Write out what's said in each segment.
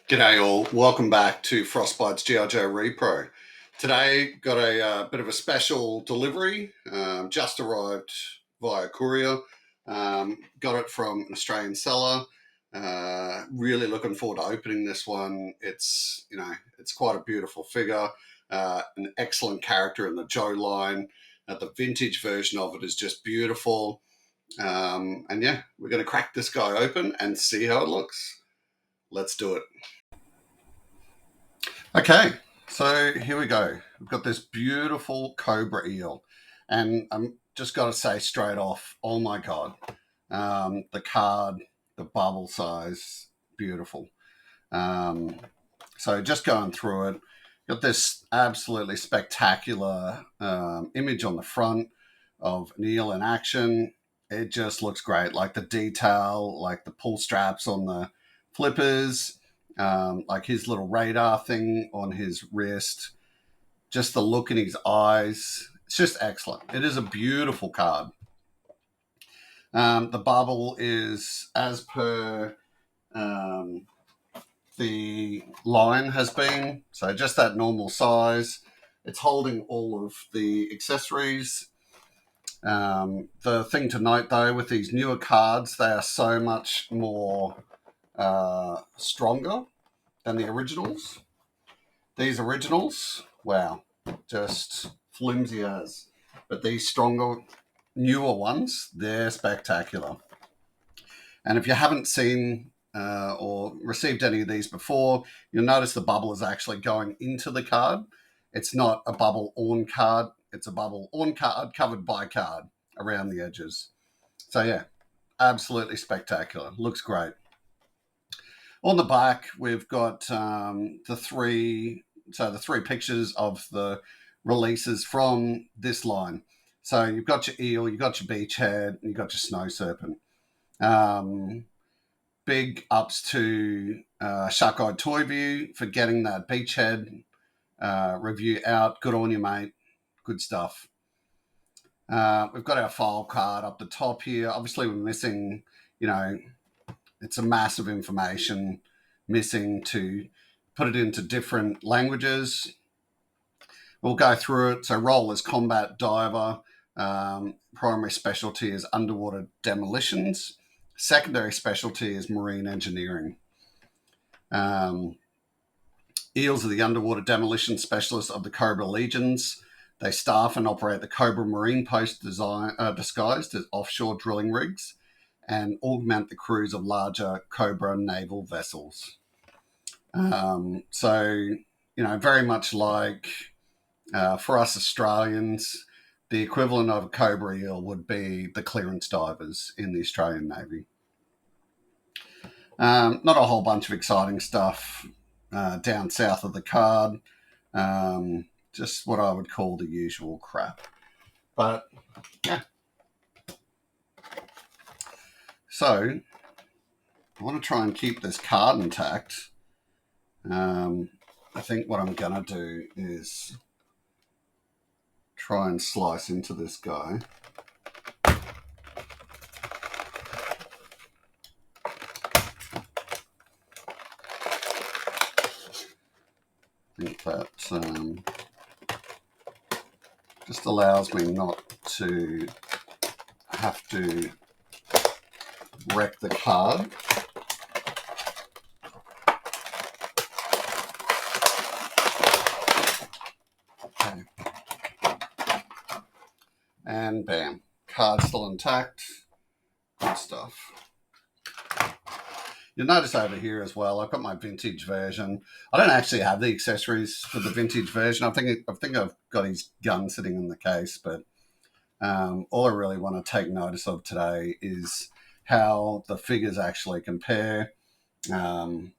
G'day all, welcome back to Frostbite's G.I. Joe Repro. Today got a bit of a special delivery, just arrived via courier. Got it from an Australian seller. Really looking forward to opening this one. It's quite a beautiful figure, an excellent character in the Joe line. The vintage version of it is just beautiful. And yeah, we're going to crack this guy open and see how it looks. Let's do it. Okay, so here we go. We've got this beautiful Cobra Eel, and I'm just got to say straight off, oh my God, the card, the bubble size, beautiful. So just going through it, got this absolutely spectacular image on the front of an eel in action. It just looks great, like the detail, like the pull straps on the flippers, like his little radar thing on his wrist, just the look in his eyes. It's just excellent. It is a beautiful card. The bubble is as per the line has been, so just that normal size. It's holding all of the accessories. The thing to note though, with these newer cards, they are so much more stronger than the originals. These originals, wow, just flimsy as. But these stronger, newer ones, they're spectacular. And if you haven't seen or received any of these before, you'll notice the bubble is actually going into the card. It's not a bubble on card, it's a bubble on card covered by card around the edges. So yeah, absolutely spectacular. Looks great. On the back, we've got the three pictures of the releases from this line. So you've got your eel, you've got your beachhead, and you've got your snow serpent. Big ups to Shark-Eyed Toy View for getting that beachhead review out. Good on you, mate. Good stuff. We've got our file card up the top here. Obviously, we're missing, it's a massive information missing to put it into different languages. We'll go through it. So role is combat diver. Primary specialty is underwater demolitions. Secondary specialty is marine engineering. Eels are the underwater demolition specialists of the Cobra Legions. They staff and operate the Cobra Marine Post disguised as offshore drilling rigs and augment the crews of larger Cobra naval vessels. Very much like for us Australians, the equivalent of a Cobra Eel would be the clearance divers in the Australian Navy. Not a whole bunch of exciting stuff down south of the card. Just what I would call the usual crap. But, yeah. So, I want to try and keep this card intact. I think what I'm going to do is try and slice into this guy. I think that just allows me not to have to wreck the card. Okay. And bam, card still intact. Good stuff. You'll notice over here as well, I've got my vintage version. I don't actually have the accessories for the vintage version. I think I've got his gun sitting in the case, but all I really want to take notice of today is how the figures actually compare. I've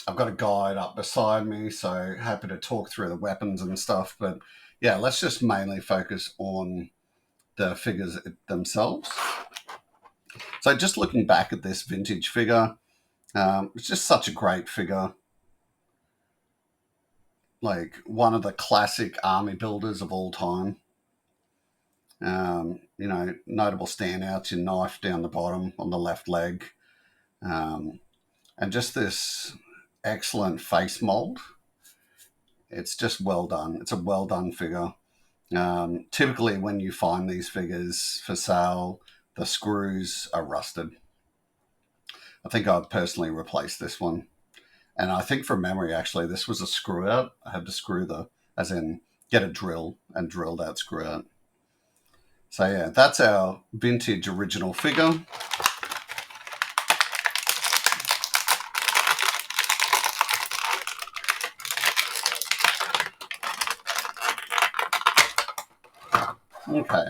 got a guide up beside me, so happy to talk through the weapons and stuff. But yeah, let's just mainly focus on the figures themselves. So just looking back at this vintage figure, it's just such a great figure. Like one of the classic army builders of all time. Notable standouts, your knife down the bottom on the left leg. And just this excellent face mold. It's just well done. It's a well done figure. Typically, when you find these figures for sale, the screws are rusted. I think I'd personally replace this one. And I think from memory, actually, this was a screw out. I had to screw as in get a drill and drill that screw out. So yeah, that's our vintage original figure. Okay.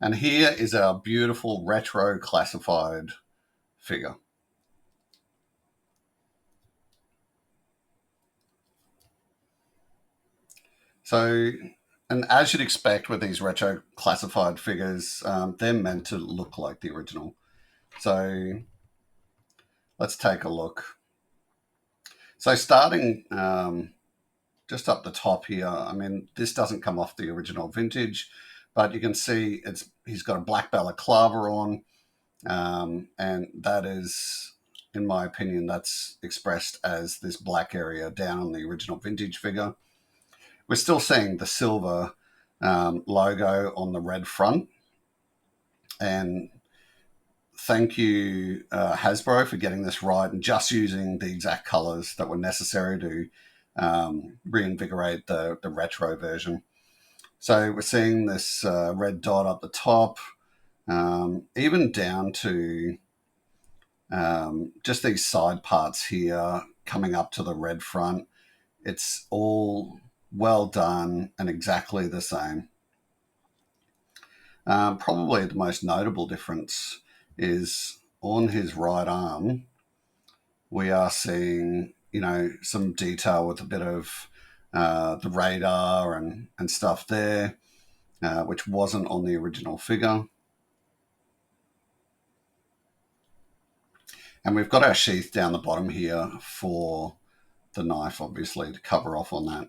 And here is our beautiful retro classified figure. So, and as you'd expect with these retro classified figures, they're meant to look like the original. So let's take a look. So starting just up the top here, I mean, this doesn't come off the original vintage, but you can see he's got a black balaclava on, and that is, in my opinion, that's expressed as this black area down on the original vintage figure. We're still seeing the silver logo on the red front, and thank you, Hasbro, for getting this right and just using the exact colors that were necessary to reinvigorate the retro version. So we're seeing this red dot up the top, even down to just these side parts here coming up to the red front. It's all well done and exactly the same. Probably the most notable difference is on his right arm, we are seeing, some detail with a bit of the radar and stuff there, which wasn't on the original figure. And we've got our sheath down the bottom here for the knife, obviously, to cover off on that.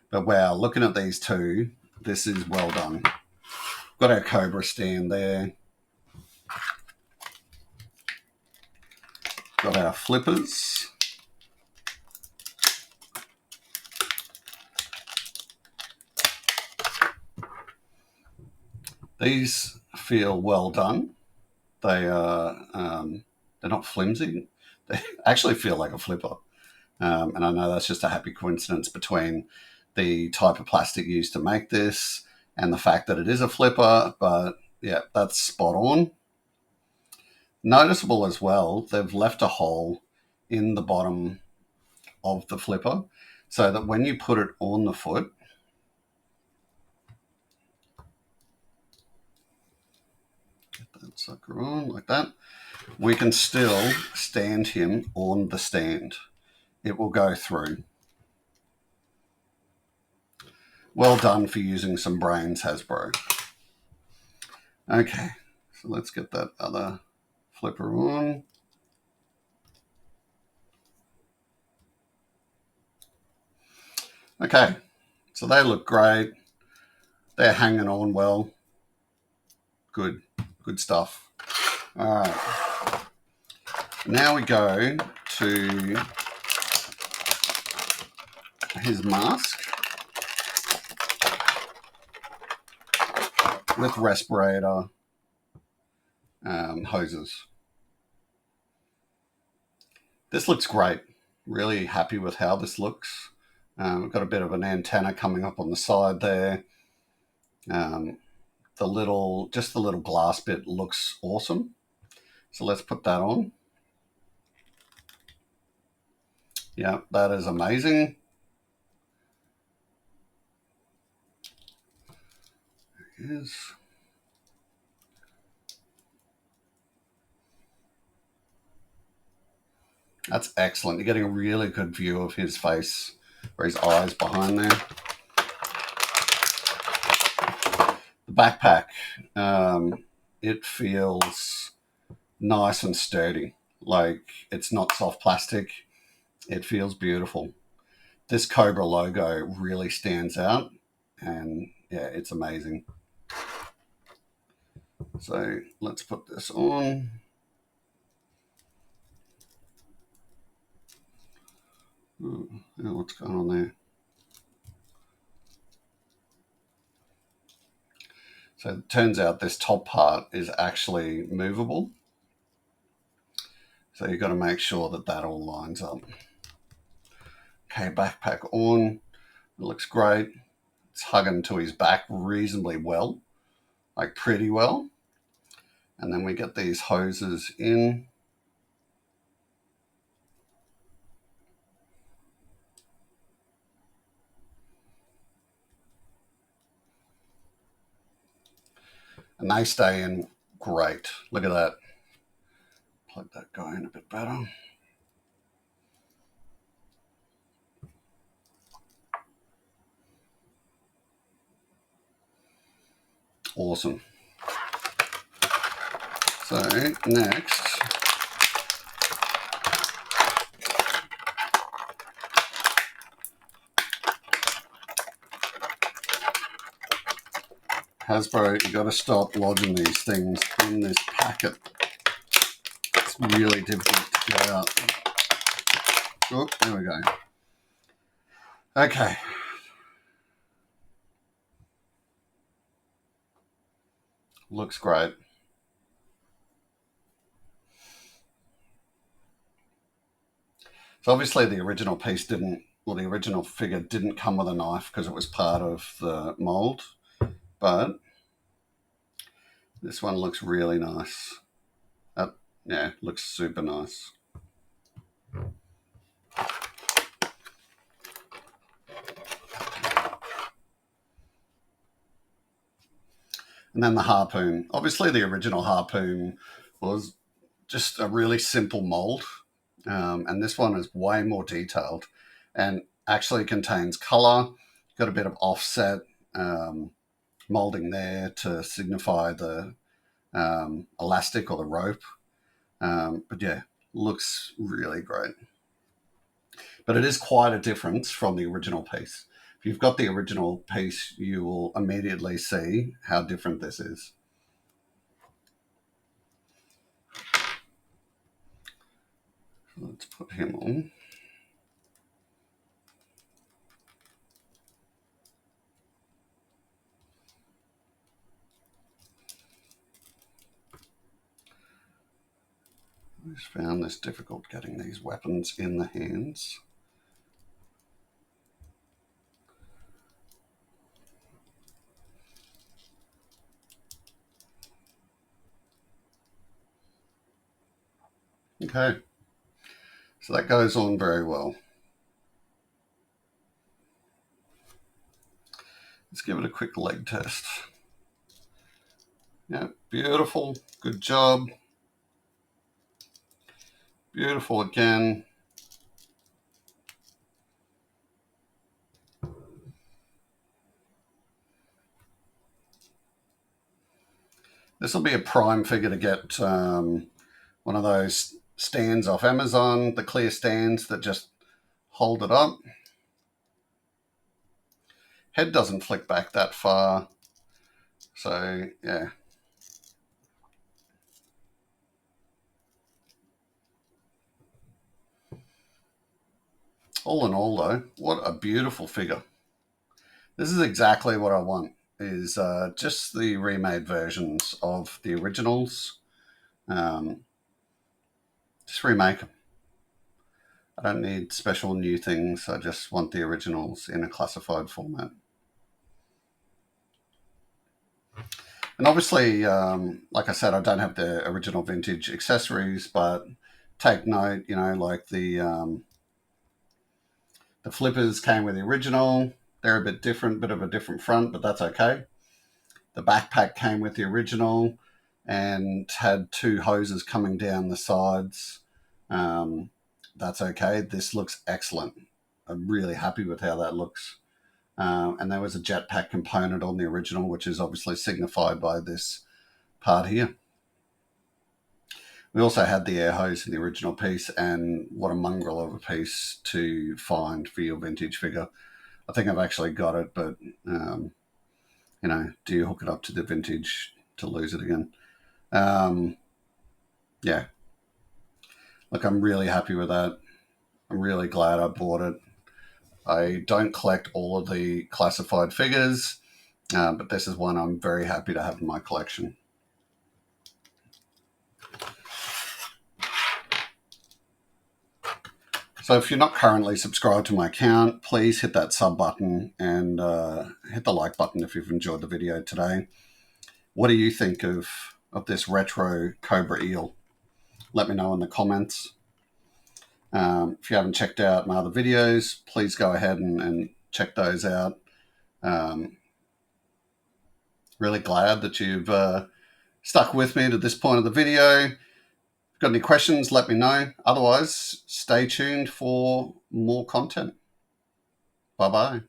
But wow, looking at these two, this is well done. Got our Cobra stand there. Got our flippers. These feel well done. They are they're not flimsy. They actually feel like a flipper. And I know that's just a happy coincidence between the type of plastic used to make this and the fact that it is a flipper. But yeah, that's spot on. Noticeable as well, they've left a hole in the bottom of the flipper so that when you put it on the foot, get that sucker on like that, we can still stand him on the stand. It will go through. Well done for using some brains, Hasbro. Okay, so let's get that other flipper on. Okay, so they look great. They're hanging on well. Good stuff. All right. Now we go to his mask with respirator hoses. This looks great. Really happy with how this looks. We've got a bit of an antenna coming up on the side there. The little glass bit looks awesome. So let's put that on. Yeah, that is amazing. There it is. That's excellent. You're getting a really good view of his face, or his eyes behind there. The backpack, it feels nice and sturdy. Like, it's not soft plastic. It feels beautiful. This Cobra logo really stands out, and yeah, it's amazing. So let's put this on. Oh, what's going on there? So it turns out this top part is actually movable. So you've got to make sure that that all lines up. Okay, backpack on. It looks great. It's hugging to his back reasonably well, like pretty well. And then we get these hoses in. And they stay in great. Look at that. Plug that guy in a bit better. Awesome. So next, Hasbro, you got to stop lodging these things in this packet. It's really difficult to get out. Oh, there we go. Okay. Looks great. So obviously the original piece didn't, well, the original figure didn't come with a knife because it was part of the mold, but this one looks really nice. Yeah, looks super nice. And then the harpoon. Obviously the original harpoon was just a really simple mold, and this one is way more detailed and actually contains color, got a bit of offset molding there to signify the elastic or the rope. But yeah, looks really great. But it is quite a difference from the original piece. If you've got the original piece, you will immediately see how different this is. Let's put him on. I just found this difficult getting these weapons in the hands. Okay, so that goes on very well. Let's give it a quick leg test. Yeah, beautiful. Good job. Beautiful again. This will be a prime figure to get one of those stands off Amazon, the clear stands that just hold it up. Head doesn't flick back that far. So, yeah. All in all, though, what a beautiful figure. This is exactly what I want, is just the remade versions of the originals. Just remake them. I don't need special new things. I just want the originals in a classified format. And obviously, like I said, I don't have the original vintage accessories, but take note, like the flippers came with the original. They're a bit different, bit of a different front, but that's okay. The backpack came with the original and had two hoses coming down the sides. That's okay. This looks excellent. I'm really happy with how that looks. And there was a jetpack component on the original, which is obviously signified by this part here. We also had the air hose in the original piece, and what a mongrel of a piece to find for your vintage figure. I think I've actually got it, but do you hook it up to the vintage to lose it again? Yeah. Look, I'm really happy with that. I'm really glad I bought it. I don't collect all of the classified figures, but this is one I'm very happy to have in my collection. So if you're not currently subscribed to my account, please hit that sub button and hit the like button if you've enjoyed the video today. What do you think of this retro Cobra Eel? Let me know in the comments. If you haven't checked out my other videos, please go ahead and check those out. Really glad that you've stuck with me to this point of the video. If you've got any questions, let me know. Otherwise, stay tuned for more content. Bye-bye.